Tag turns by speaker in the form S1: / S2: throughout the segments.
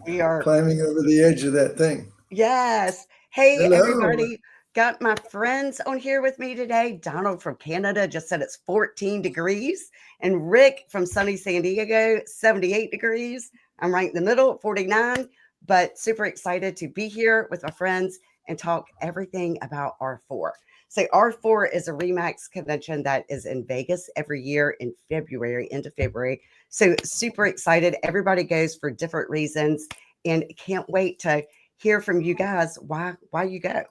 S1: We are,
S2: climbing over the edge of that thing.
S1: yes. Hey,
S2: Hello.
S1: everybody. Got my friends on here with me today. Donald from Canada just said it's 14 degrees, and Rick from sunny San Diego, 78 degrees. I'm right in the middle, 49, but super excited to be here with my friends and talk everything about R4. So, R4 is a REMAX convention that is in Vegas every year in February, into February. So, super excited. Everybody goes for different reasons and can't wait to hear from you guys why you go.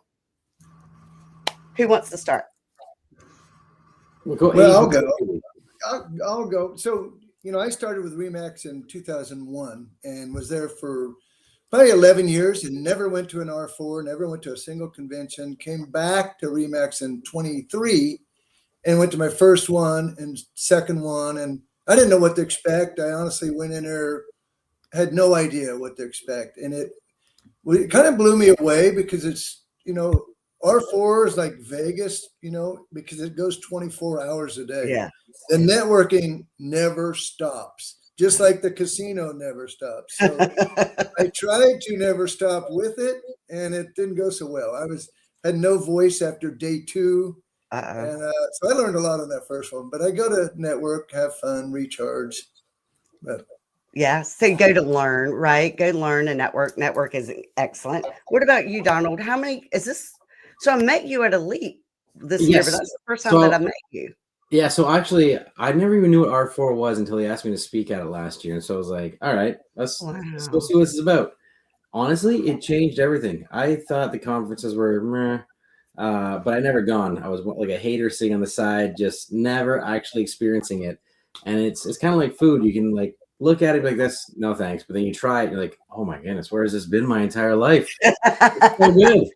S1: Who wants to start?
S3: We'll go
S2: Well, I'll
S3: Asian.
S2: go. I'll go. So, I started with Remax in 2001 and was there for probably 11 years and never went to an R4, never went to a single convention. Came back to Remax in 23 and went to my first one and second one. And I didn't know what to expect. I honestly went in there, had no idea what to expect. And it kind of blew me away because R4 is like Vegas, because it goes 24 hours a day.
S1: Yeah.
S2: The networking never stops, just like the casino never stops. So I tried to never stop with it, and it didn't go so well. Had no voice after day two,
S1: Uh-oh.
S2: and so I learned a lot on that first one. But I go to network, have fun, recharge. But
S1: Yeah. So go to learn, right? Go learn and network. Network is excellent. What about you, Donald? How many is this? So I met you at Elite this year, but
S3: Yes.
S1: that's the first time that I
S3: So
S1: met you.
S3: yeah, so actually, I never even knew what R4 was until he asked me to speak at it last year, and so I was like, "All right, let's go
S1: Wow.
S3: see what this is about." Honestly, it changed everything. I thought the conferences were meh, but I never gone. I was like a hater sitting on the side, just never actually experiencing it. And it's kind of like food. You can like look at it like this, no thanks, but then you try it, you're like, "Oh my goodness, where has this been my entire life?" It's so good.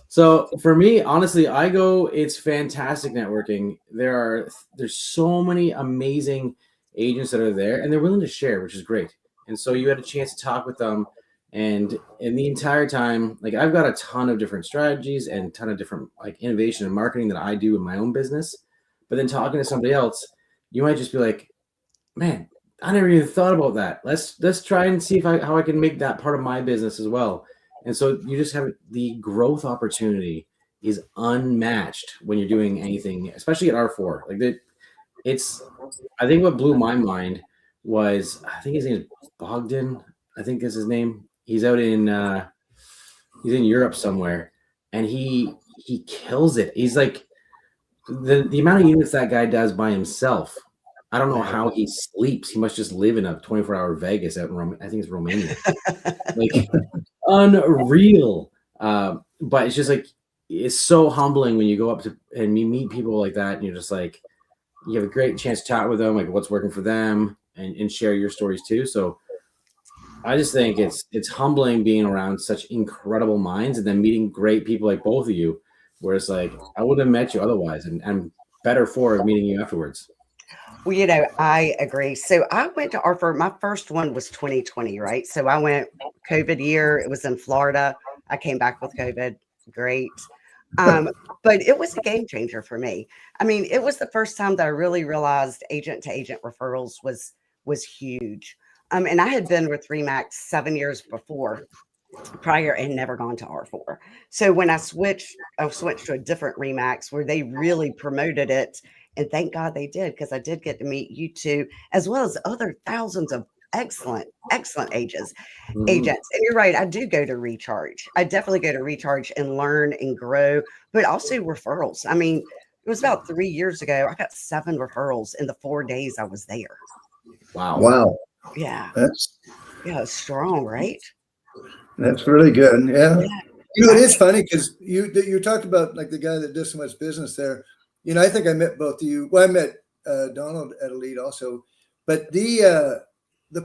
S3: So for me, honestly, I go. It's fantastic networking. There's so many amazing agents that are there, and they're willing to share, which is great. And so you had a chance to talk with them, and in the entire time, like I've got a ton of different strategies and a ton of different like innovation and marketing that I do in my own business. But then talking to somebody else, you might just be like, "Man, I never even thought about that. Let's try and see how I can make that part of my business as well." And so you just have the growth opportunity is unmatched when you're doing anything, especially at R4. Like that, it's I think what blew my mind was I think his name is Bogdan. I think is his name. He's in Europe somewhere, and he kills it. He's like the amount of units that guy does by himself. I don't know how he sleeps. He must just live in a 24-hour Vegas out in I think it's Romania. Like unreal. But it's just like it's so humbling when you go up to and you meet people like that, and you're just like you have a great chance to chat with them, like what's working for them, and share your stories too. So I just think it's humbling being around such incredible minds and then meeting great people like both of you, where it's like I wouldn't have met you otherwise, and I'm better for meeting you afterwards.
S1: Well, I agree. So I went to Arthur. My first one was 2020, right? So I went COVID year. It was in Florida. I came back with COVID. Great. Um, but it was a game changer for me. I mean, it was the first time that I really realized agent to agent referrals was huge. And I had been with Remax 7 years before prior and never gone to R4. So when I switched to a different Remax where they really promoted it. And thank God they did, because I did get to meet you two, as well as other thousands of excellent
S3: Mhm.
S1: agents. And you're right, I do go to recharge. I definitely go to recharge and learn and grow, but also referrals. I mean, it was about 3 years ago. I got 7 referrals in the 4 days I was there.
S3: Wow.
S2: wow,
S1: Yeah.
S2: that's
S1: Yeah. It's strong, right?
S2: that's really good. Yeah.
S1: Yeah.
S2: It
S1: I,
S2: is funny because you talked about like the guy that does so much business there. I think I met both of you. Well, I met Donald at Elite also, but the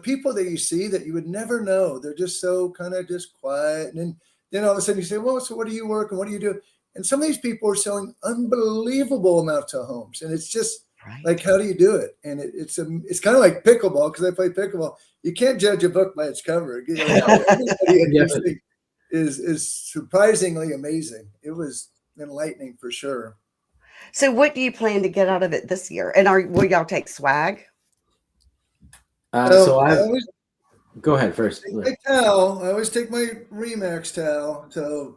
S2: people that you see that you would never know, they're just so kind of just quiet, and then all of a sudden you say, "Well, so what do you work and what do you do?" And some of these people are selling unbelievable amounts of homes, and it's just
S1: right.
S2: like, how do you do it? And it's kind of like pickleball because I play pickleball. You can't judge a book by its cover. Everybody at this thing is surprisingly amazing. It was enlightening for sure.
S1: So what do you plan to get out of it this year? And will y'all take swag?
S3: So
S2: I
S3: I've
S2: always
S3: Go ahead first.
S2: My towel. I always take my Remax towel. So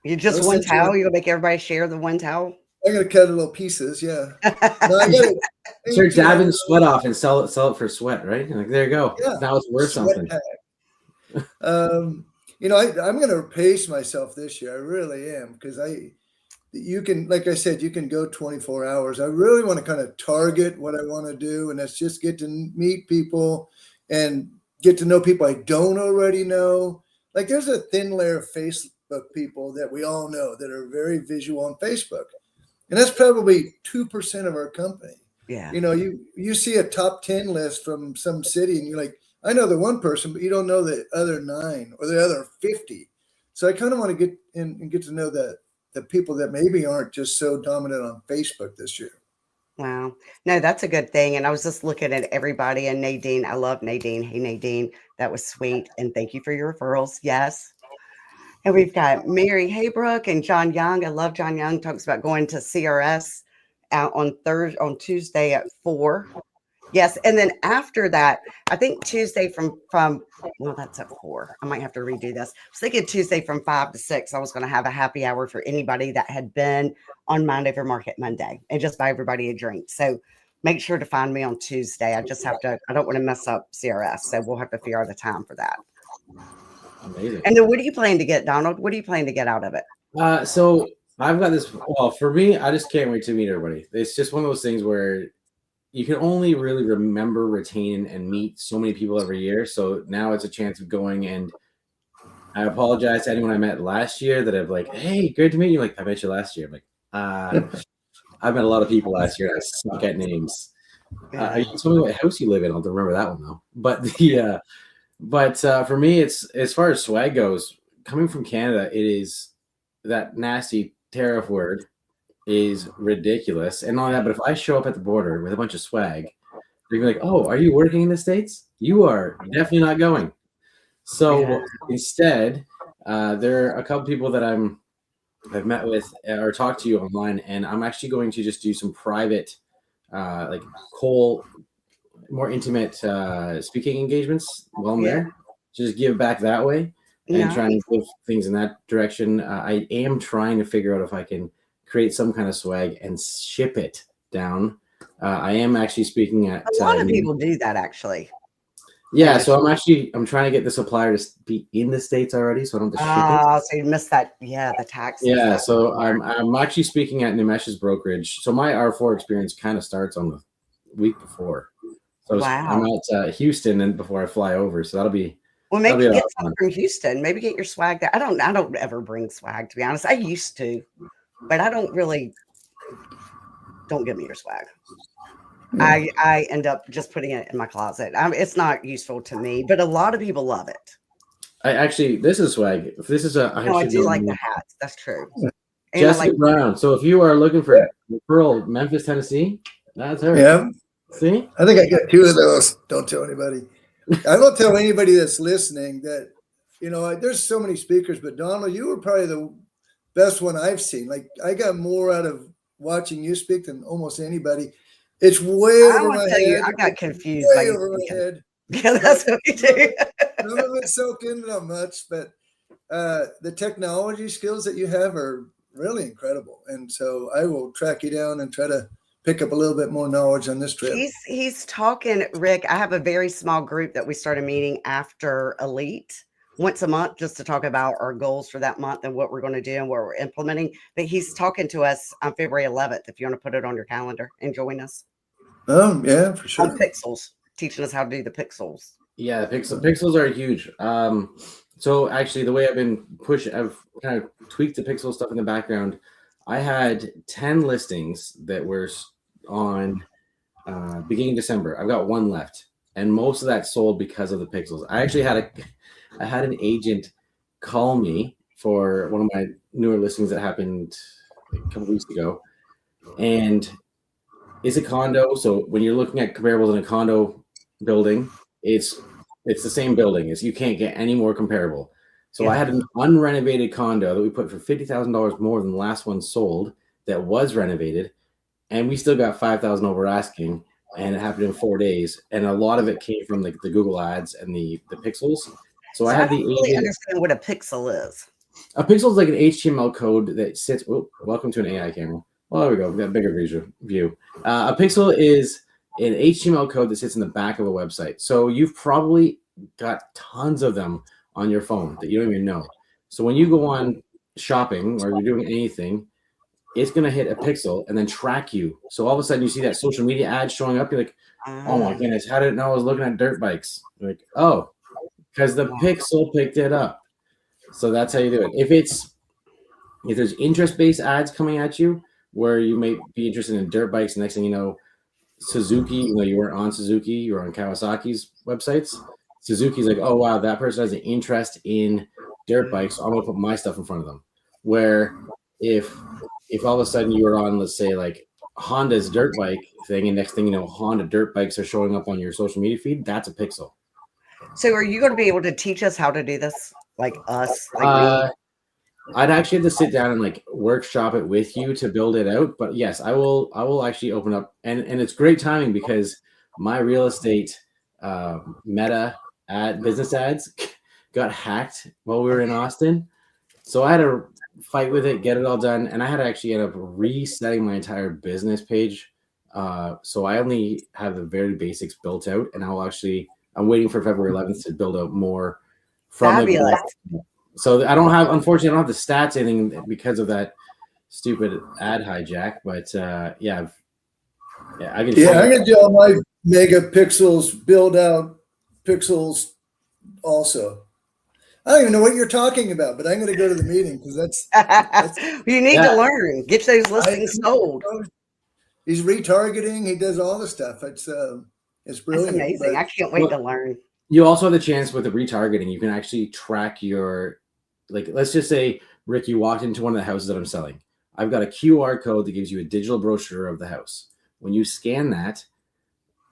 S1: You just one towel? You'll make everybody share the one towel?
S2: I'm gonna cut it little pieces. Yeah. No, I got it.
S3: Start dabbing sweat off and sell it for sweat, right? Like, there you go.
S2: Yeah.
S3: Now it's worth something.
S2: You know, I'm gonna pace myself this year. I really am, because you can, like I said, you can go 24 hours. I really want to kind of target what I want to do, and that's just get to meet people and get to know people I don't already know. Like, there's a thin layer of Facebook people that we all know that are very visual on Facebook. And that's probably 2% of our company.
S1: Yeah.
S2: You know, you see a top 10 list from some city and you're like, I know the one person, but you don't know the other 9 or the other 50. So I kind of want to get in and get to know the people that maybe aren't just so dominant on Facebook this year.
S1: Wow. No, that's a good thing. And I was just looking at everybody, and Nadine, I love Nadine. Hey, Nadine, that was sweet. And thank you for your referrals. Yes. And we've got Mary Haybrook and John Young. I love John Young. Talks about going to CRS out on Tuesday at 4. Yes. And then after that, I think Tuesday from well, that's at 4. I might have to redo this. I was thinking Tuesday from 5 to 6. I was going to have a happy hour for anybody that had been on Mind Over Market Monday and just buy everybody a drink. So make sure to find me on Tuesday. I don't want to mess up CRS. So we'll have to figure out a time for that.
S3: Amazing.
S1: And then what are you planning to get, Donald? What are you planning to get out of it?
S3: So I've got this. Well, for me, I just can't wait to meet everybody. It's just one of those things where you can only really remember, retain, and meet so many people every year. So now it's a chance of going. And I apologize to anyone I met last year that have like, hey, great to meet you. Like, I met you last year. I'm like, I met a lot of people last year. I suck at names. You told me what house you live in. I'll remember that one though. But for me, it's as far as swag goes, coming from Canada, it is that nasty tariff word is ridiculous. And not only that, but if I show up at the border with a bunch of swag, they're gonna be like, oh, are you working in the States? You are definitely not going. So instead, there are a couple people that I've met with or talked to you online, and I'm actually going to just do some private, like more intimate speaking engagements while I'm there. Just give back that way and try and give things in that direction. I am trying to figure out if I can create some kind of swag and ship it down. I am actually speaking at
S1: a lot of people do that actually.
S3: Yeah, so I'm trying to get the supplier to be in the States already, so I don't have to ship it.
S1: So you missed that. Yeah, the tax.
S3: Yeah, so I'm actually speaking at Nimesh's brokerage. So my R4 experience kind of starts on the week before. So I'm at Houston and before I fly over. So that'll be.
S1: Well, maybe get some from Houston. Maybe get your swag there. I don't ever bring swag, to be honest. I used to, but I don't really. Don't give me your swag. I end up just putting it in my closet. It's not useful to me, but a lot of people love it.
S3: This is swag. This is
S1: I do like the hats. That's true. And
S3: Jessica Brown. So if you are looking for Pearl, Memphis, Tennessee, that's her.
S2: Yeah.
S3: See?
S2: I think I got 2 of those. Don't tell anybody. I won't tell anybody that's listening that, there's so many speakers, but Donald, you were probably the best one I've seen. Like, I got more out of watching you speak than almost anybody. It's way over my head.
S1: I got confused.
S2: Way over my head.
S1: Yeah, that's what we do.
S2: None of it soaked in, not much, but the technology skills that you have are really incredible. And so I will track you down and try to pick up a little bit more knowledge on this trip.
S1: He's talking, Rick. I have a very small group that we started meeting after Elite once a month just to talk about our goals for that month and what we're going to do and what we're implementing. But he's talking to us on February 11th. If you want to put it on your calendar and join us.
S2: Yeah, for sure.
S1: On pixels, teaching us how to do the pixels.
S3: Yeah, pixels are huge. So actually, the way I've kind of tweaked the pixel stuff in the background. I had 10 listings that were on beginning December. I've got 1 left, and most of that sold because of the pixels. I actually had an agent call me for one of my newer listings that happened a couple weeks ago, and it's a condo. So when you're looking at comparables in a condo building, it's the same building. You can't get any more comparable. So I had an unrenovated condo that we put for $50,000 more than the last one sold that was renovated, and we still got $5,000 over asking. and it happened in 4 days. And a lot of it came from the Google ads and the pixels. So I
S1: So I
S3: had
S1: don't
S3: the
S1: really
S3: agent.
S1: understand what a pixel is.
S3: A pixel is like an HTML code that sits. Oh, welcome to an AI camera. Well, there we go. We got a bigger view. A pixel is an HTML code that sits in the back of a website. So you've probably got tons of them on your phone that you don't even know. So when you go on shopping or you're doing anything, it's going to hit a pixel and then track you. So all of a sudden you see that social media ad showing up. You're like, oh my goodness, how did it know I was looking at dirt bikes? You're like, oh, because the pixel picked it up. So that's how you do it. If there's interest-based ads coming at you where you may be interested in dirt bikes, next thing you know, Suzuki, you know, you weren't on Suzuki, you were on Kawasaki's websites. Suzuki's like, oh wow, that person has an interest in dirt bikes, so I'm gonna put my stuff in front of them. Where if all of a sudden you were on, let's say, like Honda's dirt bike thing, and next thing you know, Honda dirt bikes are showing up on your social media feed, that's a pixel.
S1: So are you going to be able to teach us how to do this? Like us, like me?
S3: I'd actually have to sit down and like workshop it with you to build it out. But yes, I will actually open up, and it's great timing because my real estate meta business ads got hacked while we were in Austin. So I had to fight with it, get it all done. And I had to actually end up resetting my entire business page. So I only have the very basics built out, and I'm waiting for February 11th to build out more from
S1: Fabulous.
S3: So unfortunately, I don't have the stats anything because of that stupid ad hijack. But yeah, I can.
S2: Yeah, I'm gonna do all my megapixels build out pixels also. I don't even know what you're talking about, but I'm going to go to the meeting because that's
S1: you need to learn. Get those listings sold.
S2: He's retargeting. He does all the stuff. It's brilliant.
S1: That's amazing. I can't wait to learn.
S3: You also have the chance with the retargeting. You can actually track your, like, let's just say, Rick, you walked into one of the houses that I'm selling. I've got a QR code that gives you a digital brochure of the house. When you scan that,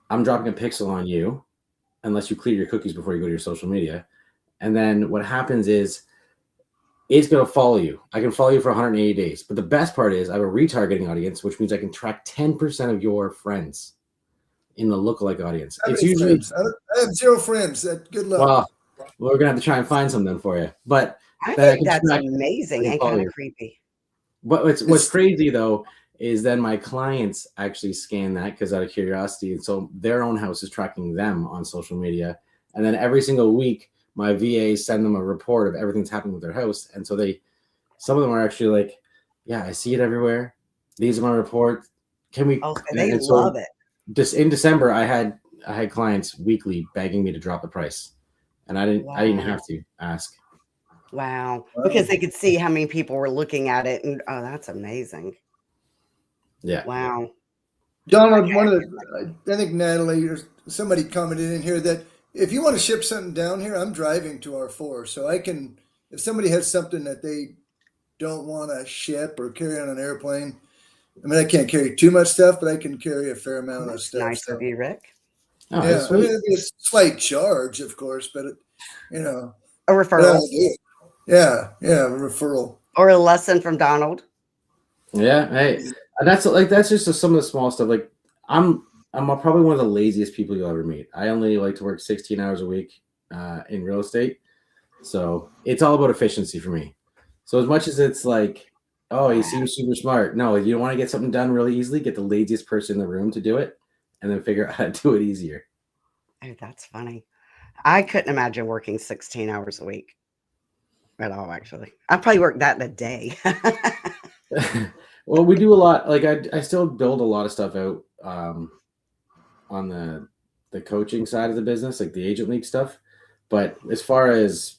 S3: I'm dropping a pixel on you, unless you clear your cookies before you go to your social media. And then what happens is it's going to follow you. I can follow you for 180 days. But the best part is I have a retargeting audience, which means I can track 10% of your friends in the lookalike audience.
S2: It's usually I have 0 friends. Good luck.
S3: Well, we're going to have to try and find some then for you. But
S1: I think that's amazing and kind of creepy.
S3: But what's crazy, though, is then my clients actually scan that because out of curiosity. And so their own house is tracking them on social media. And then every single week, my VAs send them a report of everything that's happening with their house. And so some of them are actually like, yeah, I see it everywhere. These are my reports. Can we?
S1: Oh, they love it.
S3: Just in December, I had clients weekly begging me to drop the price. And I didn't have to ask.
S1: Wow. Because they could see how many people were looking at it. And that's amazing.
S3: Yeah.
S1: Wow.
S2: Donald, I think Natalie or somebody commented in here that if you want to ship something down here, I'm driving to R4. So I can, if somebody has something that they don't want to ship or carry on an airplane, I mean, I can't carry too much stuff, but I can carry a fair amount of stuff.
S1: Nice of you, Rick.
S2: Oh, yeah, I mean, it'd be a slight charge, of course, but
S1: a referral.
S2: Yeah, a referral
S1: or a lesson from Donald.
S3: Yeah, hey, that's just some of the small stuff. Like I'm probably one of the laziest people you'll ever meet. I only like to work 16 hours a week in real estate, so it's all about efficiency for me. So as much as it's like, oh, he seems super smart. No, you don't want to get something done really easily. Get the laziest person in the room to do it, and then figure out how to do it easier.
S1: Oh, that's funny. I couldn't imagine working 16 hours a week at all, actually. I probably work that in a day.
S3: Well, we do a lot. Like I still build a lot of stuff out on the coaching side of the business, like the agent league stuff. But as far as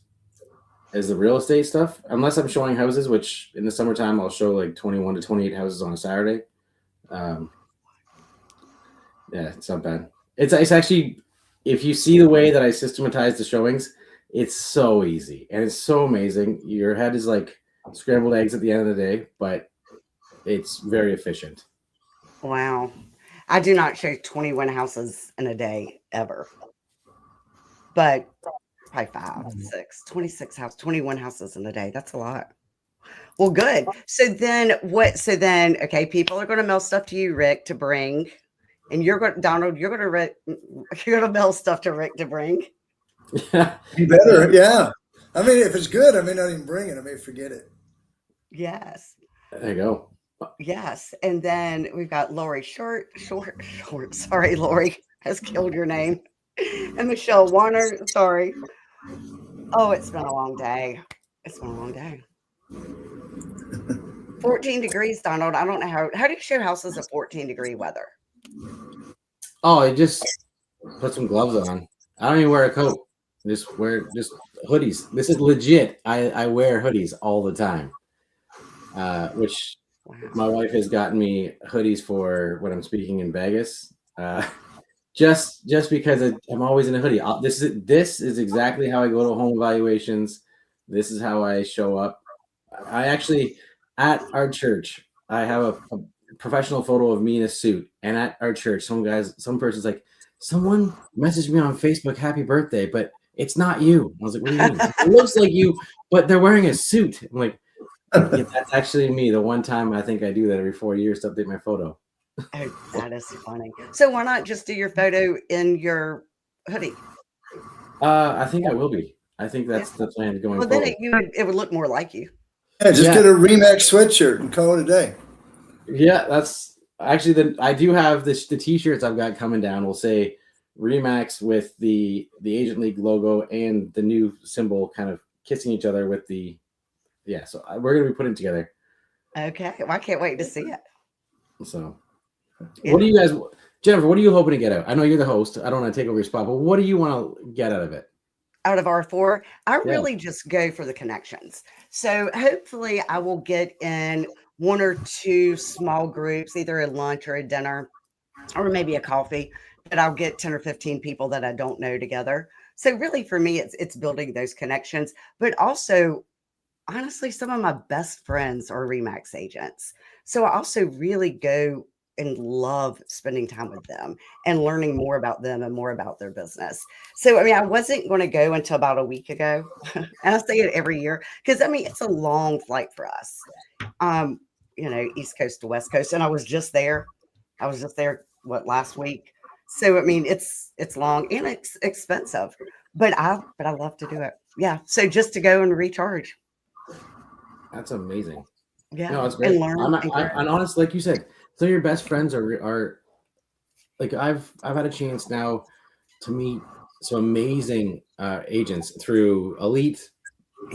S3: the real estate stuff, unless I'm showing houses, which in the summertime I'll show like 21 to 28 houses on a Saturday. Yeah, it's not bad. It's actually, if you see the way that I systematize the showings, it's so easy and it's so amazing. Your head is like scrambled eggs at the end of the day, but it's very efficient.
S1: Wow. I do not show 21 houses in a day ever, but probably 5, 6, 26 houses, 21 houses in a day. That's a lot. Well, good. So then, okay, people are going to mail stuff to you, Rick, to bring And you're going, Donald, you're going to mail stuff to Rick to bring.
S2: You better, yeah. I mean, if it's good, I may not even bring it. I may forget it.
S1: Yes.
S3: There you go.
S1: Yes. And then we've got Lori Short. Sorry, Lori has killed your name. And Michelle Warner. Sorry. Oh, it's been a long day. It's been a long day. 14 degrees, Donald. I don't know how do you show houses at 14-degree weather?
S3: Oh, I just put some gloves on. I don't even wear a coat. Just wear hoodies. This is legit. I wear hoodies all the time. Which my wife has gotten me hoodies for when I'm speaking in Vegas. Just because I'm always in a hoodie. This is exactly how I go to home evaluations. This is how I show up. I actually, at our church, I have a professional photo of me in a suit. And at our church, some person's like, someone messaged me on Facebook, happy birthday, but it's not you. I was like, what do you mean? It looks like you, but they're wearing a suit. I'm like, yeah, that's actually me. The one time I think I do that every 4 years to update my photo.
S1: Oh, that is funny. So why not just do your photo in your hoodie?
S3: I think I will be. I think that's the plan going
S1: forward. Then it would look more like you.
S2: Yeah, just get a Remax sweatshirt and call it a day.
S3: Yeah, that's actually I do have the t-shirts I've got coming down. Will say Remax with the Agent League logo and the new symbol kind of kissing each other with the so we're gonna be putting it together.
S1: Okay, well, I can't wait to see it.
S3: So what do you guys, Jennifer, what are you hoping to get out? I know you're the host. I don't want to take over your spot, but what do you want to get out of it?
S1: Out of R4, I really just go for the connections. So hopefully I will get in 1 or 2 small groups, either a lunch or a dinner, or maybe a coffee, but I'll get 10 or 15 people that I don't know together. So really for me, it's building those connections, but also honestly, some of my best friends are Remax agents. So I also really go and love spending time with them and learning more about them and more about their business. So, I mean, I wasn't going to go until about a week ago. And I say it every year because, I mean, it's a long flight for us, East Coast to West Coast. And I was just there. Last week. So, I mean, it's long and it's expensive, but I love to do it. Yeah. So just to go and recharge.
S3: That's amazing.
S1: Yeah,
S3: no, it's great.
S1: And learn.
S3: I'm honest, like you said, some of your best friends are like I've had a chance now to meet some amazing agents through Elite,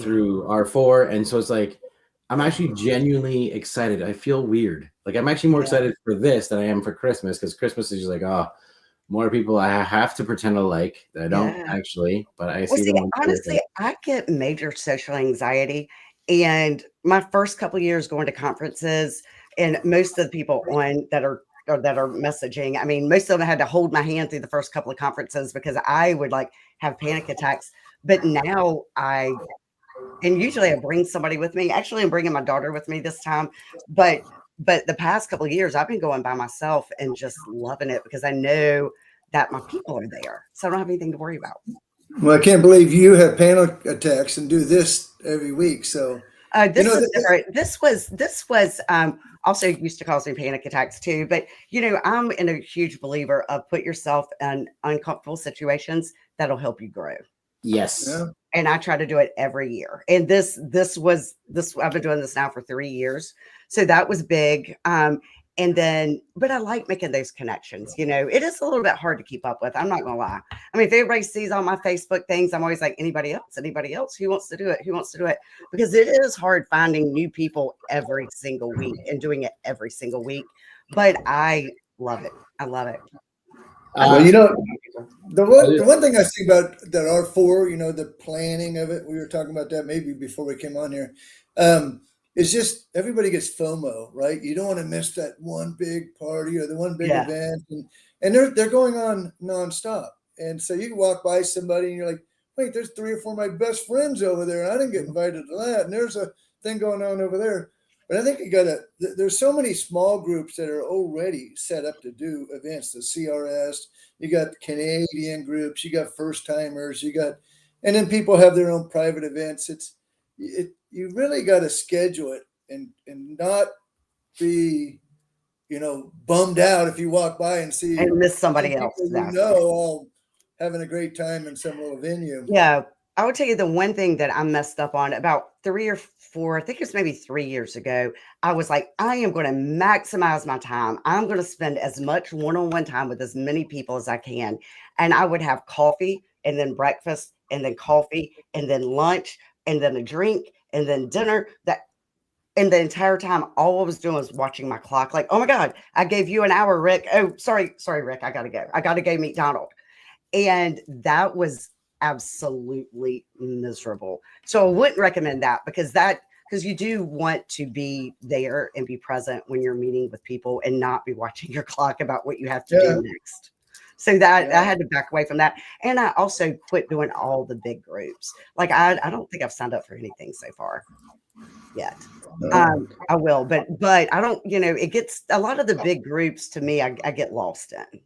S3: through R4, and so it's like I'm actually genuinely excited. I feel weird. Like I'm actually more excited for this than I am for Christmas because Christmas is just like more people I have to pretend to like that I don't actually, but I see them.
S1: Honestly, I get major social anxiety. And my first couple of years going to conferences, and most of the people on that are messaging, I mean, most of them had to hold my hand through the first couple of conferences because I would like have panic attacks. But now usually I bring somebody with me. Actually, I'm bringing my daughter with me this time. But the past couple of years, I've been going by myself and just loving it because I know that my people are there. So I don't have anything to worry about.
S2: Well, I can't believe you have panic attacks and do this every week. So
S1: this was different. This was also used to cause me panic attacks too. But I'm a huge believer of put yourself in uncomfortable situations that'll help you grow.
S3: Yes.
S2: Yeah.
S1: And I try to do it every year. And this I've been doing this now for 3 years. So that was big. But I like making those connections. It is a little bit hard to keep up with. I'm not going to lie. I mean, if everybody sees all my Facebook things, I'm always like, anybody else who wants to do it? Because it is hard finding new people every single week and doing it every single week. But I love it. I love it.
S2: Well, the one thing I see about that R4, the planning of it, we were talking about that maybe before we came on here. It's just everybody gets FOMO, right? You don't want to miss that one big party or the one big event, and they're going on nonstop. And so you can walk by somebody and you're like, wait, there's 3 or 4 of my best friends over there, and I didn't get invited to that. And there's a thing going on over there. But I think there's so many small groups that are already set up to do events. The CRS, you got Canadian groups, you got first timers, and then people have their own private events. You really got to schedule it and not be, bummed out if you walk by and see
S1: And miss
S2: 10
S1: somebody else.
S2: people
S1: Yes.
S2: all having a great time in some little venue.
S1: Yeah. I would tell you the one thing that I messed up on about 3 or 4, I think it was maybe 3 years ago. I was like, I am going to maximize my time. I'm going to spend as much one-on-one time with as many people as I can. And I would have coffee and then breakfast and then coffee and then lunch and then a drink and then dinner. And the entire time, all I was doing was watching my clock. Like, oh my God, I gave you an hour, Rick. Oh, sorry, Rick. I got to go. I got to go meet Donald. And that was absolutely miserable. So I wouldn't recommend that because you do want to be there and be present when you're meeting with people and not be watching your clock about what you have to do next. So that I had to back away from that. And I also quit doing all the big groups. Like I don't think I've signed up for anything so far yet. I will, but I don't, it gets a lot of the big groups to me, I get lost in.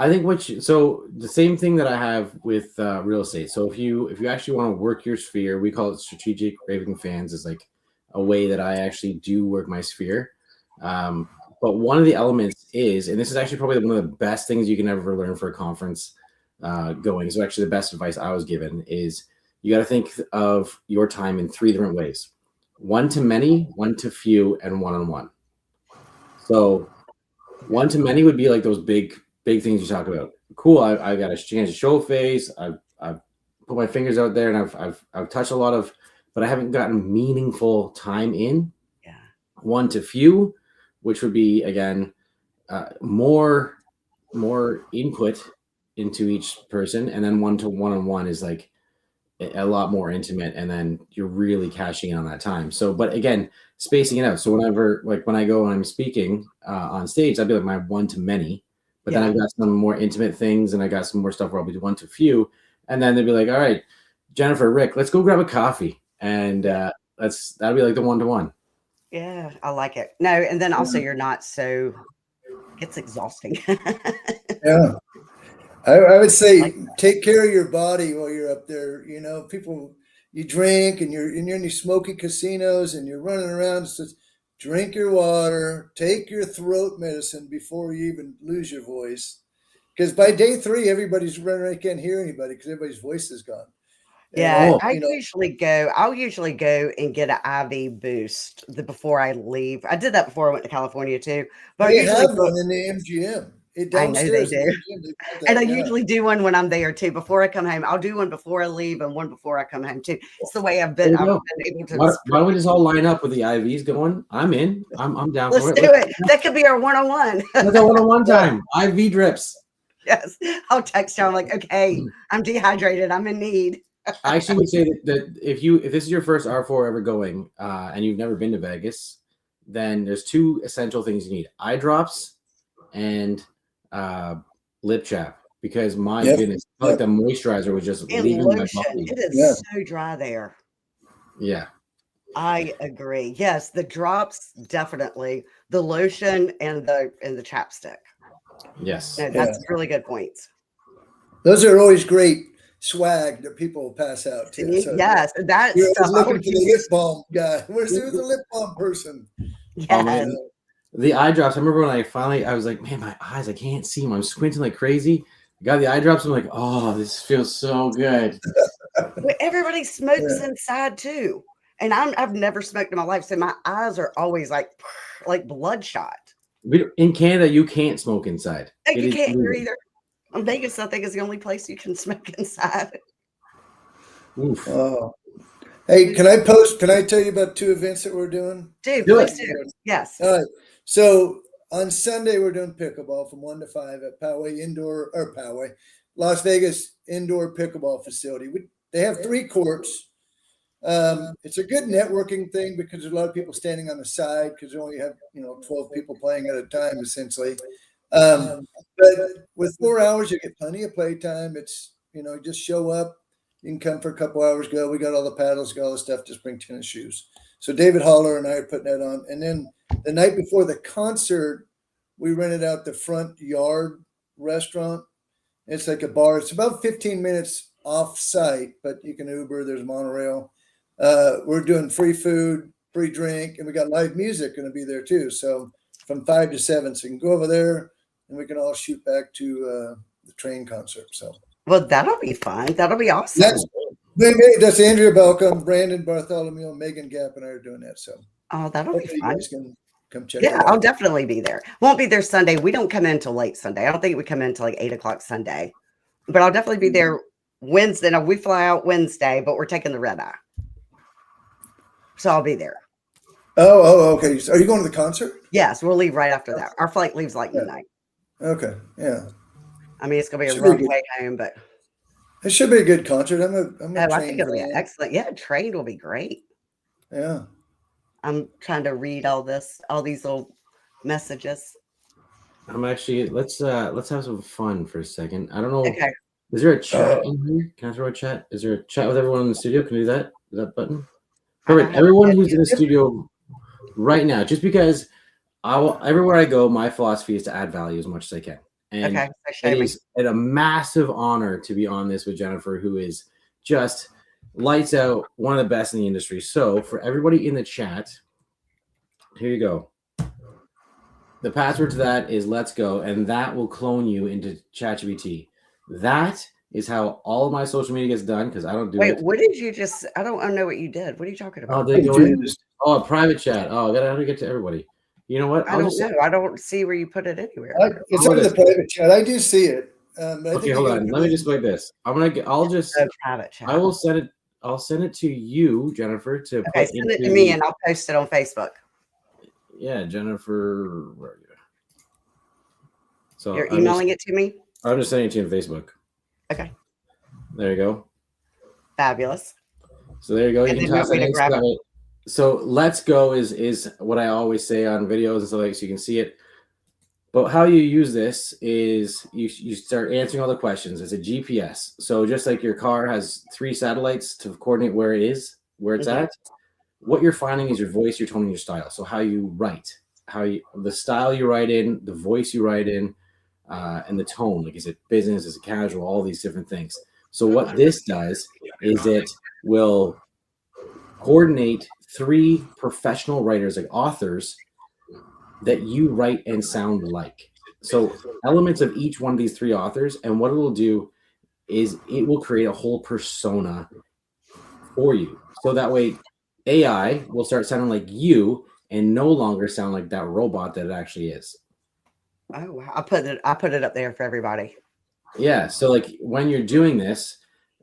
S3: I think so the same thing that I have with real estate. So if you actually want to work your sphere, we call it strategic raving fans, is like a way that I actually do work my sphere. But one of the elements is, and this is actually probably one of the best things you can ever learn for a conference going. So actually the best advice I was given is you got to think of your time in 3 different ways: one to many, one to few, and one-on-one. So one to many would be like those big things you talk about. Cool. I got a chance to show face. I've put my fingers out there and I've touched a lot of, but I haven't gotten meaningful time in.
S1: Yeah.
S3: One to few, which would be again, more input into each person. And then one to one-on-one is like a lot more intimate. And then you're really cashing in on that time. So, but again, spacing it out. So whenever, like when I go and I'm speaking on stage, I'd be like my one to many. But then I've got some more intimate things and I got some more stuff where I'll be one to few. And then they'd be like, all right, Jennifer, Rick, let's go grab a coffee. And that'd be like the one-to-one.
S1: Yeah, I like it. No, and then also you're not so, it's exhausting.
S2: Yeah. I would say take care of your body while you're up there. People, you drink and you're in these smoky casinos and you're running around. So drink your water, take your throat medicine before you even lose your voice. Because by day 3, everybody's running around, can't hear anybody because everybody's voice is gone.
S1: Yeah, I'll usually go and get an IV boost before I leave. I did that before I went to California too. But
S2: they have one in the MGM.
S1: I know they do. And I usually do one when I'm there too. Before I come home, I'll do one before I leave and one before I come home too. It's the way I've been able to.
S3: Why don't we just all line up with the IVs going? I'm in. I'm down for it.
S1: Let's do it. That could be our one-on-one.
S3: That's our one-on-one time. IV drips.
S1: Yes. I'll text you. I'm like, okay, I'm dehydrated. I'm in need.
S3: I actually would say that if this is your first R4 ever going and you've never been to Vegas, then there's 2 essential things you need: eye drops and lip chap, because my goodness, like the moisturizer was just leaving my body.
S1: It is so dry there.
S3: Yeah,
S1: I agree. Yes, the drops definitely, the lotion and the chapstick.
S3: Yes,
S1: no, that's really good points.
S2: Those are always great swag that people pass out to.
S1: So yes, that's
S2: looking for the lip balm guy. Where's the lip balm person?
S1: Yes.
S3: The eye drops. I remember when I was like, man, my eyes, I can't see them. I'm squinting like crazy. I got the eye drops. I'm like, oh, this feels so good.
S1: Everybody smokes inside too. And I've never smoked in my life. So my eyes are always like bloodshot.
S3: In Canada, you can't smoke inside.
S1: You can't here either. In Vegas, I think, is the only place you can smoke inside.
S3: Oof.
S2: Oh. Hey, can I tell you about 2 events that we're doing?
S1: Dude, please do. Yes.
S2: All right. So on Sunday, we're doing pickleball from 1 to 5 at Las Vegas Indoor Pickleball Facility. They have 3 courts. It's a good networking thing because there's a lot of people standing on the side because they only have 12 people playing at a time essentially. But with 4 hours, you get plenty of play time. It's just show up. You can come for a couple hours, go. We got all the paddles, got all the stuff. Just bring tennis shoes. So David Haller and I are putting that on. And then the night before the concert, we rented out the Front Yard restaurant. It's like a bar. It's about 15 minutes off site, but you can Uber. There's monorail. We're doing free food, free drink, and we got live music going to be there too. So from 5 to 7. So you can go over there and we can all shoot back to the train concert. So,
S1: Well, that'll be fun. That'll be awesome.
S2: That's Andrea Balcom, Brandon Bartholomew, Megan Gap, and I are doing that. So,
S1: Oh, that'll be
S2: you
S1: fun.
S2: guys can come check
S1: Yeah,
S2: that
S1: I'll
S2: out.
S1: definitely be there. Won't be there Sunday. We don't come in till late Sunday. I don't think we come in till like 8 o'clock Sunday. But I'll definitely be there Wednesday. Now we fly out Wednesday, but we're taking the red eye. So I'll be there.
S2: Oh, okay. So are you going to the concert?
S1: Yes, we'll leave right after that. Our flight leaves like midnight.
S2: Okay, yeah.
S1: I mean, it's gonna be a
S2: Should be
S1: rough
S2: good.
S1: way home, but
S2: It should be a good concert. I'm a
S1: I
S2: train
S1: think it'll be
S2: fan.
S1: excellent. Yeah, train will be great.
S2: Yeah.
S1: I'm trying to read all these little messages.
S3: I'm actually let's have some fun for a second. I don't know.
S1: Okay.
S3: Is there a chat in here? Can I throw a chat? Is there a chat with everyone in the studio? Can we do that? Is that button? Perfect. Everyone who's in the studio right now, just because everywhere I go, my philosophy is to add value as much as I can. And
S1: Okay.
S3: it is a massive honor to be on this with Jennifer, who is just lights out, one of the best in the industry. So for everybody in the chat, here you go. The password to that is let's go, and that will clone you into ChatGPT. That is how all of my social media gets done, because I don't do it.
S1: Wait, what did you just? I don't know what you did. What are you talking about?
S3: Oh, they go in? Oh, a private chat. Oh, I gotta get to everybody. You know what?
S1: I don't know. I don't see where you put it anywhere.
S2: It's under the private chat. I do see it.
S3: Okay, hold on. Let me just like this.
S1: Private chat.
S3: I will send it. I'll send it to you, Jennifer.
S1: Send it to me, and I'll post it on Facebook.
S3: Yeah, Jennifer. Where are you? So
S1: you're emailing it to me.
S3: I'm just sending it to you on Facebook.
S1: Okay.
S3: There you go.
S1: Fabulous.
S3: So there you go. You can tap it. So let's go is what I always say on videos and stuff like so you can see it. But how you use this is you start answering all the questions. It's a GPS. So just like your car has 3 satellites to coordinate where it is, where it's at, what you're finding is your voice, your tone, and your style. So how you write, the style you write in, the voice you write in, and the tone. Like, is it business? Is it casual? All these different things. So what this does is it will coordinate 3 professional writers, like authors, that you write and sound like. So elements of each one of these 3 authors, and what it will do is it will create a whole persona for you. So that way AI will start sounding like you and no longer sound like that robot that it actually is.
S1: Oh, wow. I put it up there for everybody.
S3: Yeah. So like when you're doing this,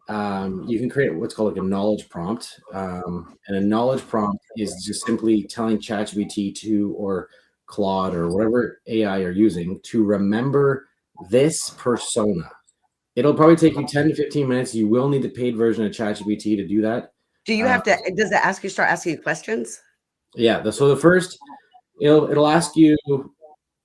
S3: you can create what's called like a knowledge prompt. And a knowledge prompt is just simply telling ChatGPT or Claude or whatever AI you're using to remember this persona. It'll probably take you 10 to 15 minutes. You will need the paid version of ChatGPT to do that.
S1: Do you have to? Does it start asking you questions?
S3: Yeah. So the first, it'll ask you.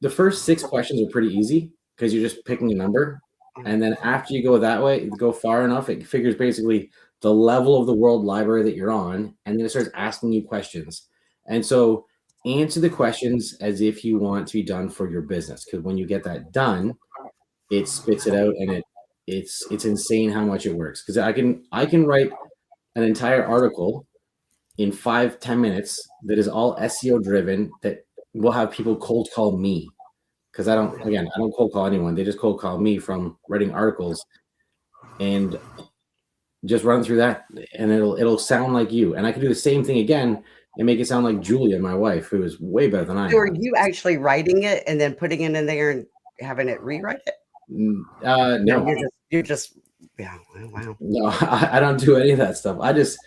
S3: The first 6 questions are pretty easy because you're just picking a number, and then after you go that way, go far enough, it figures basically the level of the world library that you're on, and then it starts asking you questions. And so answer the questions as if you want to be done for your business, because when you get that done, it spits it out, and it's insane how much it works. Because I can write an entire article in 5-10 minutes that is all SEO driven, that will have people cold call me, because I don't cold call anyone. They just cold call me from writing articles, and just run through that, and it'll sound like you. And I can do the same thing again and make it sound like Julia, my wife, who is way better than I am.
S1: So are you actually writing it and then putting it in there and having it rewrite it?
S3: No,
S1: you're just yeah. Wow.
S3: No, I don't do any of that stuff. I just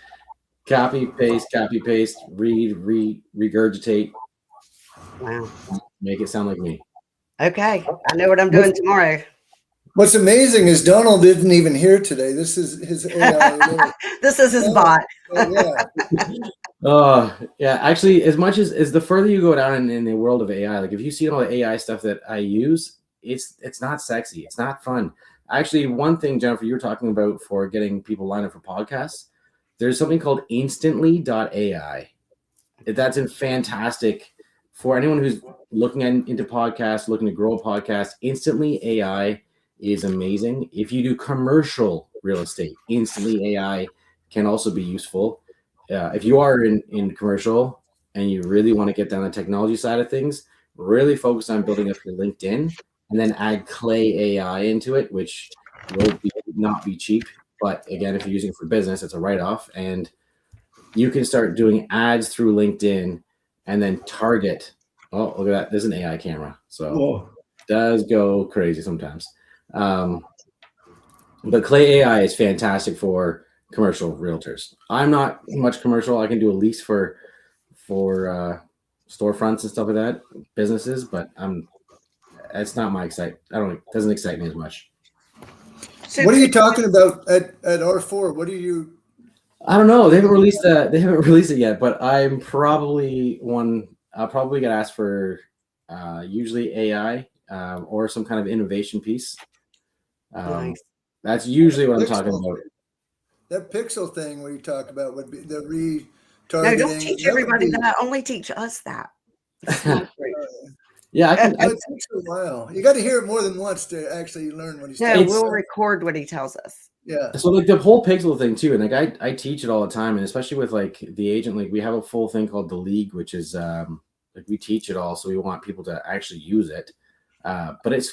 S3: copy paste, read, regurgitate.
S1: Wow.
S3: Make it sound like me.
S1: Okay. I know what I'm doing tomorrow.
S2: What's amazing is Donald isn't even here today. This is his AI.
S1: This is his bot.
S2: Yeah.
S3: Yeah. Actually, as much as the further you go down in the world of AI, like if you see all the AI stuff that I use, it's not sexy. It's not fun. Actually, one thing, Jennifer, you were talking about for getting people lined up for podcasts, there's something called instantly.ai. That's fantastic for anyone who's looking into podcasts, looking to grow a podcast. Instantly AI is amazing. If you do commercial real estate, instantly AI can also be useful. If you are in commercial and you really want to get down the technology side of things, really focus on building up your LinkedIn, and then add Clay AI into it, which will not be cheap. But again, if you're using it for business, it's a write-off, and you can start doing ads through LinkedIn and then target. Oh, look at that. There's an AI camera. So it does go crazy sometimes. But Clay AI is fantastic for commercial realtors. I'm not much commercial. I can do a lease for storefronts and stuff like that, businesses, but it's not my excite. It doesn't excite me as much.
S2: So what are you talking about at R4? What are you?
S3: I don't know. They haven't released it yet, but I'm probably I'll probably get asked for usually AI or some kind of innovation piece.
S1: Nice.
S3: That's usually what I'm talking about.
S2: That pixel thing where you talk about would be the retargeting.
S1: No, don't teach everybody that. Only teach us that.
S3: Yeah, I can.
S2: It takes a while. You got to hear it more than once to actually learn what he's
S1: saying. Yeah, we'll record what he tells us.
S2: Yeah.
S3: So like the whole pixel thing too, and like I teach it all the time, and especially with like the agent, like we have a full thing called the League, which is like we teach it all, so we want people to actually use it. But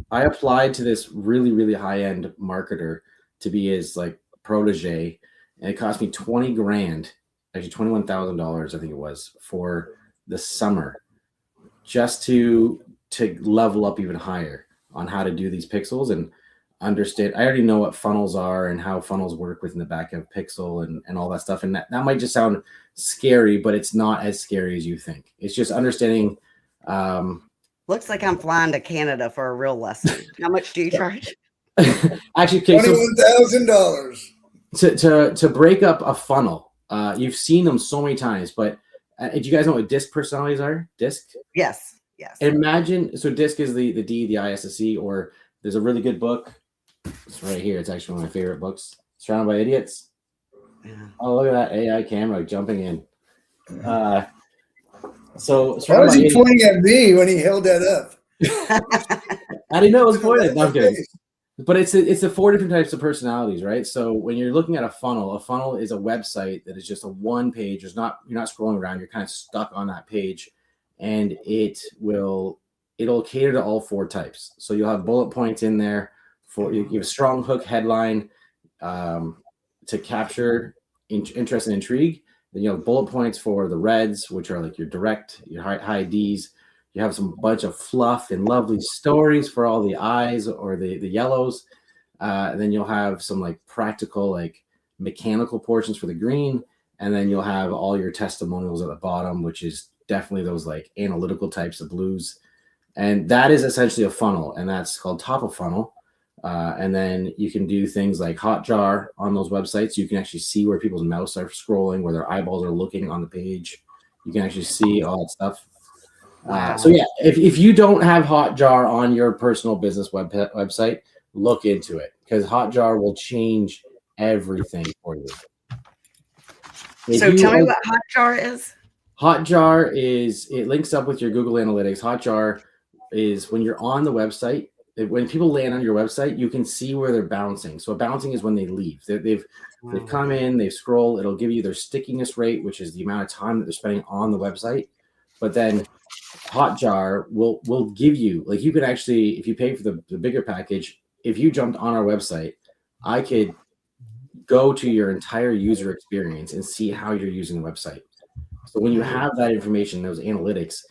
S3: I applied to this really, really high end marketer to be his like protege, and it cost me $20,000, actually $21,000, I think it was, for the summer, just to level up even higher on how to do these pixels and understand. I already know what funnels are and how funnels work within the back of pixel and all that stuff. And that might just sound scary, but it's not as scary as you think. It's just understanding.
S1: Looks like I'm flying to Canada for a real lesson. How much do you charge?
S3: Actually,
S2: $21,000
S3: to break up a funnel. You've seen them so many times, but do you guys know what DISC personalities are? DISC?
S1: Yes.
S3: Imagine, so DISC is the D, the I, S, the C, or there's a really good book. It's right here. It's actually one of my favorite books. Surrounded by Idiots. Yeah. Oh, look at that AI camera jumping in. So
S2: why was he pointing at me when he held that up?
S3: I didn't know it was pointed. No, I'm kidding. But it's the 4 different types of personalities, right? So when you're looking at a funnel is a website that is just a one page. You're not scrolling around. You're kind of stuck on that page, and it'll cater to all 4 types. So you'll have bullet points in there for you have a strong hook headline to capture interest and intrigue. Then you have bullet points for the reds, which are like your direct, your high Ds. You have some bunch of fluff and lovely stories for all the I's or the yellows. And then you'll have some like practical, like mechanical portions for the green. And then you'll have all your testimonials at the bottom, which is definitely those like analytical types of blues. And that is essentially a funnel, and that's called top of funnel. And then you can do things like Hotjar on those websites. You can actually see where people's mouse are scrolling, where their eyeballs are looking on the page. You can actually see all that stuff. So yeah, if you don't have Hotjar on your personal business website, look into it, because Hotjar will change everything for you.
S1: So tell me what Hotjar is.
S3: Hotjar it links up with your Google Analytics. Hotjar is when you're on the website. When people land on your website, you can see where they're bouncing. So bouncing is when they leave. They've come in, they scroll. It'll give you their stickiness rate, which is the amount of time that they're spending on the website. But then Hotjar will give you, like, you could actually, if you pay for the bigger package, if you jumped on our website, I could go to your entire user experience and see how you're using the website. So when you have that information, those analytics,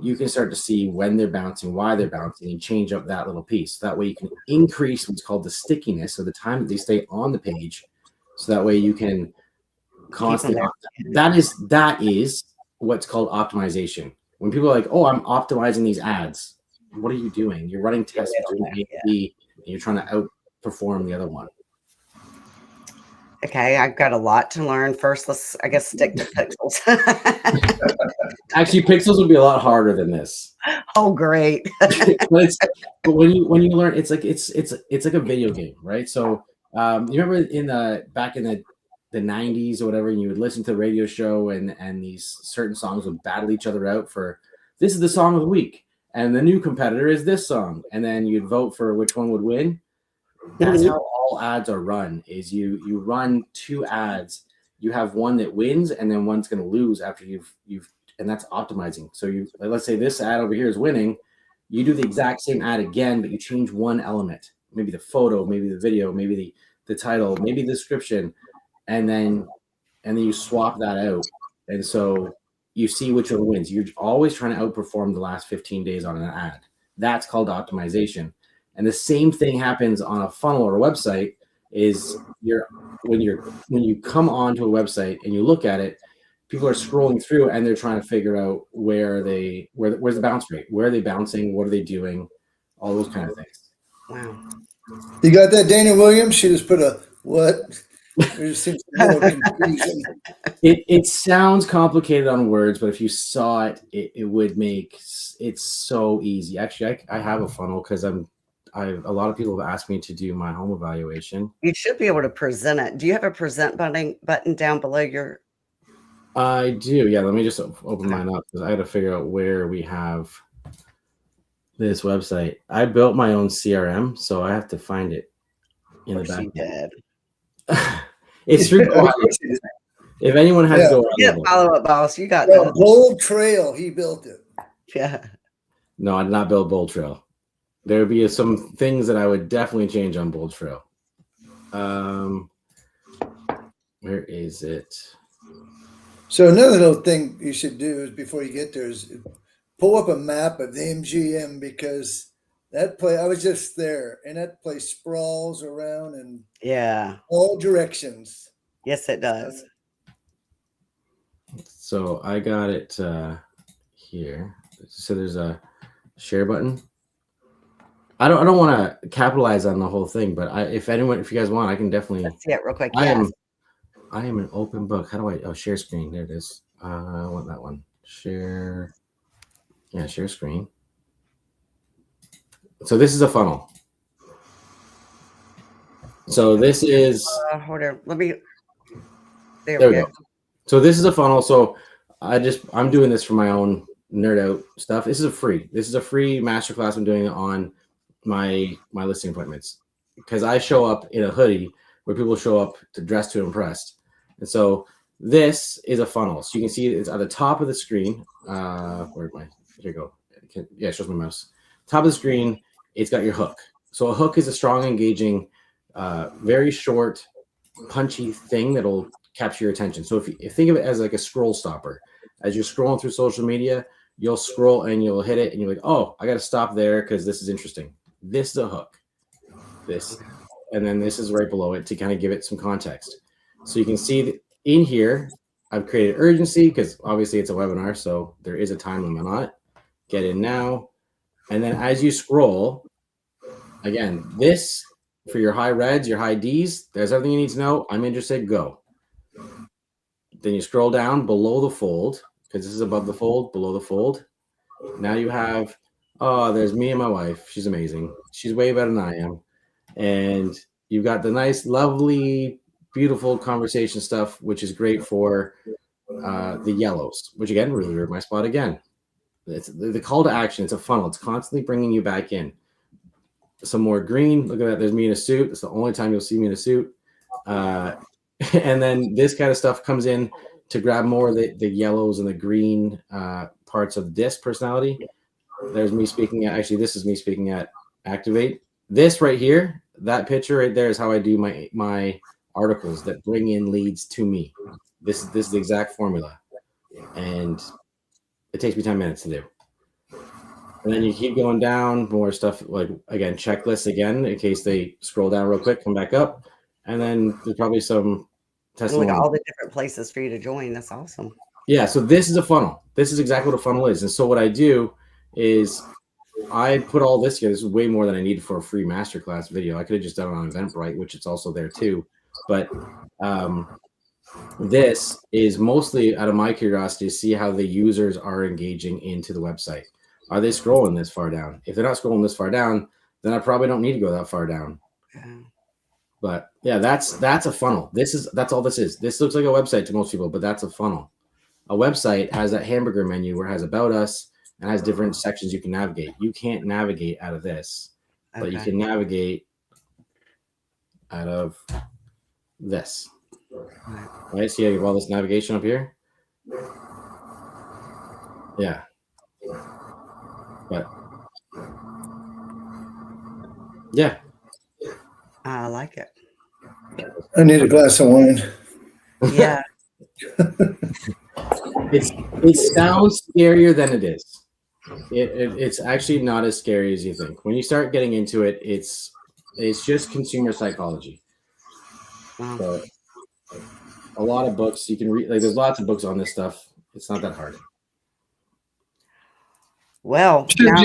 S3: you can start to see when they're bouncing, why they're bouncing, and change up that little piece. That way you can increase what's called the stickiness, so the time that they stay on the page. So that way you can constantly, that is what's called optimization. When people are like, oh, I'm optimizing these ads, what are you doing? You're running tests between A and B, and you're trying to outperform the other one.
S1: Okay, I've got a lot to learn. First, let's, I guess, stick to pixels.
S3: Actually, pixels would be a lot harder than this.
S1: Oh, great!
S3: but when you learn, it's like a video game, right? So you remember back in the 90s or whatever, and you would listen to the radio show, and these certain songs would battle each other out for, this is the song of the week, and the new competitor is this song, and then you'd vote for which one would win. That's how all ads are run. Is you run 2 ads, you have one that wins, and then one's going to lose after you've and that's optimizing. So let's say this ad over here is winning. You do the exact same ad again, but you change one element, maybe the photo, maybe the video, maybe the title, maybe the description, and then you swap that out. And so you see which one wins. You're always trying to outperform the last 15 days on an ad. That's called optimization. And the same thing happens on a funnel or a website. Is when you come onto a website and you look at it, people are scrolling through and they're trying to figure out where's the bounce rate, where are they bouncing, what are they doing, all those kind of things.
S1: Wow.
S2: You got that, Daniel Williams? She just put a what? There just seems a little confusion.
S3: It sounds complicated on words, but if you saw it, it would make it's so easy. Actually, I have a funnel because a lot of people have asked me to do my home evaluation.
S1: You should be able to present it. Do you have a present button down below your?
S3: I do. Yeah, let me just open mine up because I had to figure out where we have this website. I built my own CRM, so I have to find it in the back.
S1: You did.
S3: It's through if anyone has to go
S1: follow up, boss. You got
S2: that. Bold Trail, he built it.
S1: Yeah.
S3: No, I did not build Bold Trail. There would be some things that I would definitely change on Bold Trail. Where is it?
S2: So another little thing you should do is before you get there is pull up a map of the MGM, because that place, I was just there, and that place sprawls around in all directions.
S1: Yes, it does.
S3: So I got it here. So there's a share button. I don't want to capitalize on the whole thing, but if you guys want, I can definitely.
S1: Let's see it real quick.
S3: I am an open book. How do I? Oh, share screen. There it is. I want that one. Share. Yeah, share screen. So this is a funnel. So this is.
S1: Hold on. Let me. There we go.
S3: So this is a funnel. So I'm doing this for my own nerd out stuff. This is a free masterclass I'm doing on my listing appointments, because I show up in a hoodie where people show up to dress to impress. And so this is a funnel. So you can see it's at the top of the screen. Here you go. It shows my mouse. Top of the screen, it's got your hook. So a hook is a strong, engaging, very short, punchy thing that'll capture your attention. So if you think of it as like a scroll stopper, as you're scrolling through social media, you'll scroll and you'll hit it and you're like, oh, I got to stop there because this is interesting. This is a hook. And then this is right below it to kind of give it some context. So you can see that in here, I've created urgency because obviously it's a webinar, so there is a time limit on it. Get in now. And then as you scroll, again, this for your high reds, your high Ds, there's everything you need to know. I'm interested, go. Then you scroll down below the fold, because this is above the fold, below the fold. Now you have, there's me and my wife. She's amazing. She's way better than I am. And you've got the nice, lovely, beautiful conversation stuff, which is great for the yellows, which again, reserve my spot again. It's the call to action. It's a funnel. It's constantly bringing you back in. Some more green. Look at that. There's me in a suit. It's the only time you'll see me in a suit. And then this kind of stuff comes in to grab more of the yellows and the green parts of this personality. There's me speaking at, actually, this is me speaking at Activate. This right here, that picture right there is how I do my articles that bring in leads to me. This is the exact formula. And it takes me 10 minutes to do. And then you keep going down, more stuff like, again, checklists again, in case they scroll down real quick, come back up. And then there's probably some testimony.
S1: All the different places for you to join. That's awesome.
S3: Yeah, so this is a funnel. This is exactly what a funnel is. And so what I do is I put all this here. This is way more than I needed for a free masterclass video. I could have just done it on Eventbrite, which it's also there too. But this is mostly out of my curiosity to see how the users are engaging into the website. Are they scrolling this far down? If they're not scrolling this far down, then I probably don't need to go that far down. But yeah, that's a funnel. That's all this is. This looks like a website to most people, but that's a funnel. A website has that hamburger menu where it has about us and has different sections you can navigate. You can't navigate out of this, but you can navigate out of this. Right? See how you have all this navigation up here? Yeah. But yeah,
S1: I like it.
S2: I need a glass of wine.
S1: Yeah.
S3: it sounds scarier than it is. It's actually not as scary as you think. When you start getting into it, it's just consumer psychology.
S1: Wow.
S3: So a lot of books you can read. Like there's lots of books on this stuff. It's not that hard.
S1: Well,
S2: Sure,
S1: now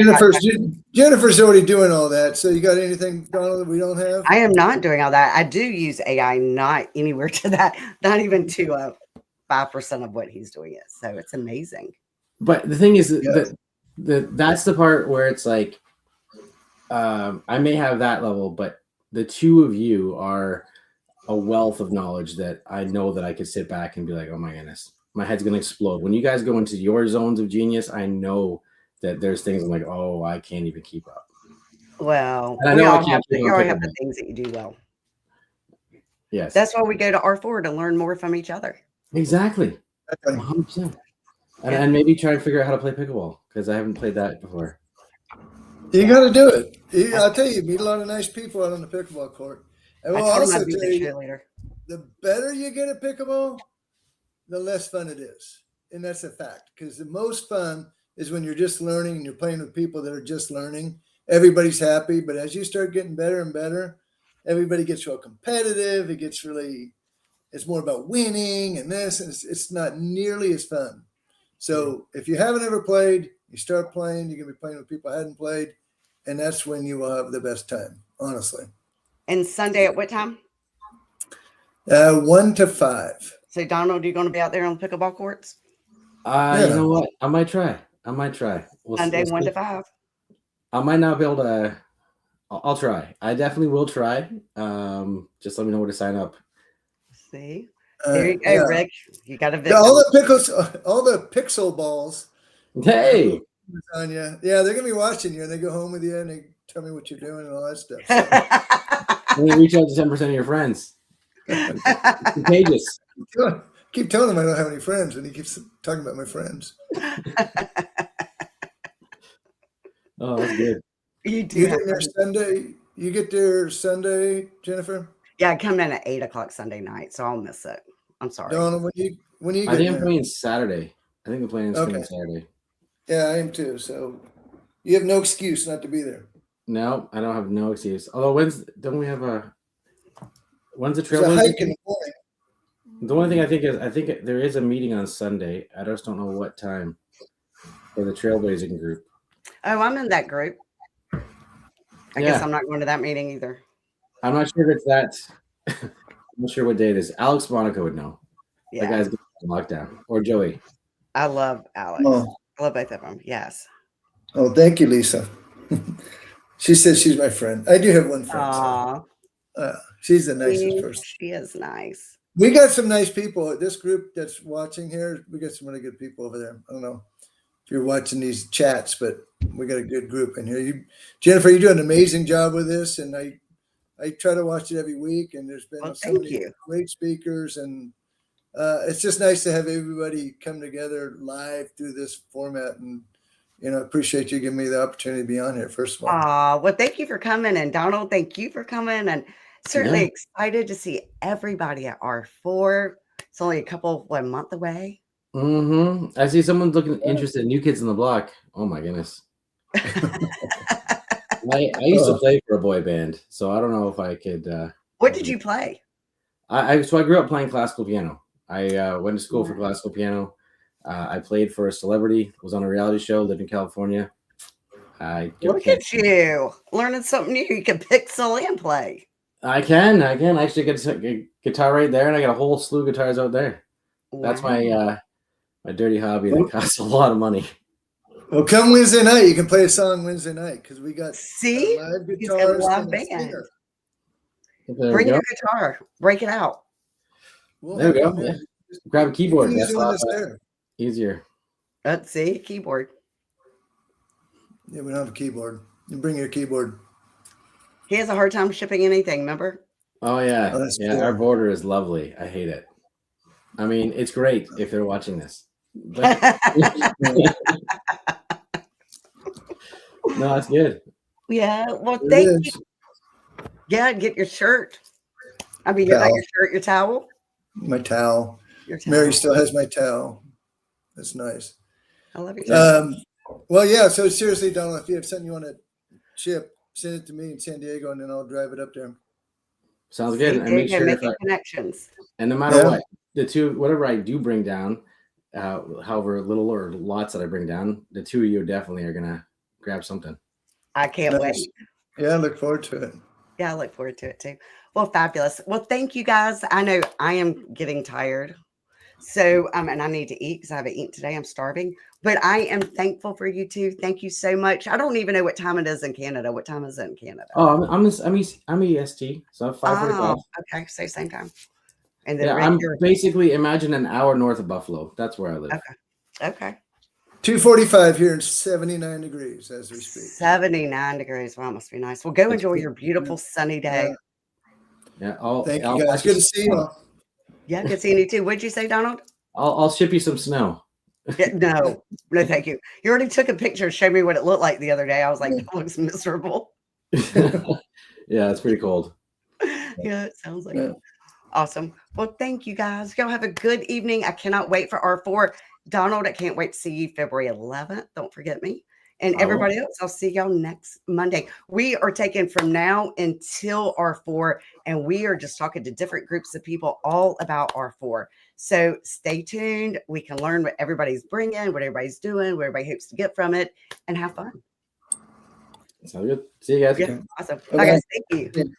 S2: Jennifer's already doing all that. So you got anything, Donald, that we don't have?
S1: I am not doing all that. I do use AI, not anywhere to that, not even to 5% of what he's doing it. So it's amazing.
S3: But the thing is
S2: Yeah.
S3: that's the part where it's like I may have that level, but the two of you are a wealth of knowledge that I know that I could sit back and be like, oh my goodness, my head's gonna explode. When you guys go into your zones of genius, I know that there's things I'm like, oh, I can't even keep up.
S1: Well,
S3: And I
S1: we
S3: know I
S1: all
S3: can't keep
S1: you
S3: on
S1: all have the
S3: pickleball.
S1: things that you do well.
S3: Yes,
S1: That's why we go to R4 to learn more from each other.
S3: exactly,
S2: Okay.
S3: 100%. And maybe try and figure out how to play pickleball because I haven't played that before.
S2: You got to do it. I'll tell you, meet a lot of nice people out on the pickleball court. And
S1: I
S2: we'll
S1: told him
S2: also
S1: I'd be
S2: tell
S1: the
S2: you,
S1: cheerleader.
S2: the better you get at pickleball, the less fun it is. And that's a fact, because the most fun is when you're just learning and you're playing with people that are just learning. Everybody's happy, but as you start getting better and better, everybody gets real competitive. It gets really, it's more about winning and this, and it's not nearly as fun. So if you haven't ever played, you start playing, you're going to be playing with people who hadn't played, and that's when you will have the best time, honestly.
S1: And Sunday at what time?
S2: 1 to 5.
S1: So, Donald, you going to be out there on the pickleball courts?
S3: You know what? I might try.
S1: Sunday, 1 to 5.
S3: I might not be able to. I'll try. I definitely will try. Just let me know where to sign up.
S1: See, there you go, Rick. You got a victim.
S2: All the pixel balls.
S3: Hey,
S2: on you. Yeah, they're gonna be watching you, and they go home with you, and they tell me what you're doing and all that stuff. So.
S3: When you reach out to 10% of your friends. It's contagious.
S2: Keep telling him I don't have any friends, and he keeps talking about my friends.
S3: Oh, that's good.
S1: You do.
S2: You get there Sunday. You get there Sunday, Jennifer.
S1: Yeah, I come in at 8:00 Sunday night, so I'll miss it. I'm sorry.
S2: Donna, when you
S3: I think I'm
S2: there?
S3: playing Saturday. I think I'm playing Saturday.
S2: Yeah, I am too. So you have no excuse not to be there.
S3: No, I don't have no excuse. Although don't we have when's the trail?
S2: There's a hike in the morning.
S3: The only thing I think there is a meeting on Sunday. I just don't know what time for the trailblazing group.
S1: Oh, I'm in that group. I guess I'm not going to that meeting either.
S3: I'm not sure if it's that. I'm not sure what day it is. Alex Monaco would know.
S1: Yeah.
S3: That guy's getting lockdown. Or Joey.
S1: I love Alex.
S2: Oh.
S1: I love both of them. Yes.
S2: Oh, thank you, Lisa. She says she's my friend. I do have one friend.
S1: Aww.
S2: So, she's the nicest person.
S1: She is nice.
S2: We got some nice people. This group that's watching here, we got some really good people over there. I don't know if you're watching these chats, but we got a good group in here. Jennifer, you do an amazing job with this, and I try to watch it every week. And there's been so many great speakers, and it's just nice to have everybody come together live through this format. And appreciate you giving me the opportunity to be on here. First of all,
S1: well, thank you for coming, and Donald, thank you for coming, and certainly excited to see everybody at R4. It's only a month away.
S3: Mm-hmm. I see someone looking interested in New Kids on the Block. Oh my goodness. I used to play for a boy band, so I don't know if I could.
S1: What did you play?
S3: So I grew up playing classical piano. I went to school for classical piano. I played for a celebrity, was on a reality show, lived in California.
S1: Look at you learning something new. You can pixel and play.
S3: I can actually get a guitar right there, and I got a whole slew of guitars out there. Wow. That's my dirty hobby that costs a lot of money.
S2: Well, come Wednesday night, you can play a song Wednesday night because we got live guitars
S1: and a singer. Bring your guitar, break it out.
S2: Well,
S3: there we go. Yeah. Grab a keyboard. That's a lot easier.
S1: Let's see, keyboard.
S2: Yeah, we don't have a keyboard. You bring your keyboard.
S1: He has a hard time shipping anything, remember?
S3: Oh, yeah. Cool. Our border is lovely. I hate it. I mean, it's great if they're watching this. But, no, that's good.
S1: Yeah. Well,
S2: It
S1: thank you.
S2: is.
S1: Yeah. Get your shirt. I mean, not
S2: Towel.
S1: your shirt, your towel.
S2: My towel.
S1: Your towel.
S2: Mary still has my towel. That's nice.
S1: I love your towel.
S2: Well, yeah. So seriously, Donald, if you have something you want to ship, send it to me in San Diego, and then I'll drive it up there.
S3: Sounds good. And make sure
S1: making connections.
S3: and no matter what, whatever I do bring down, however little or lots that I bring down, the two of you definitely are gonna grab something.
S1: I can't wait.
S2: Yeah, I look forward to it.
S1: Yeah, I look forward to it too. Well, fabulous. Well, thank you guys. I know I am getting tired. So, and I need to eat because I haven't eaten today. I'm starving, but I am thankful for you two. Thank you so much. I don't even know what time it is in Canada. What time is it in Canada?
S3: Oh, I'm EST, so 5:45.
S1: Okay, so same time. And then
S3: Yeah, I'm basically imagine an hour north of Buffalo. That's where I live.
S1: Okay.
S2: 2:45 here and 79 degrees as we speak.
S1: 79 degrees. Wow, must be nice. Well, go enjoy your beautiful sunny day.
S2: Yeah. Thank you guys. Good to see you all.
S1: Yeah, good seeing you too. What'd you say, Donald?
S3: I'll ship you some snow.
S1: Yeah, no, thank you. You already took a picture and showed me what it looked like the other day. I was like, that looks miserable.
S3: Yeah, it's pretty cold.
S1: Yeah, it sounds like it. Awesome. Well, thank you guys. Y'all have a good evening. I cannot wait for R4. Donald, I can't wait to see you February 11th. Don't forget me. And everybody else, I'll see y'all next Monday. We are taking from now until R4, and we are just talking to different groups of people all about R4. So stay tuned. We can learn what everybody's bringing, what everybody's doing, what everybody hopes to get from it, and have fun.
S3: Sounds good. See you guys.
S1: Yeah, awesome. Okay, thank you.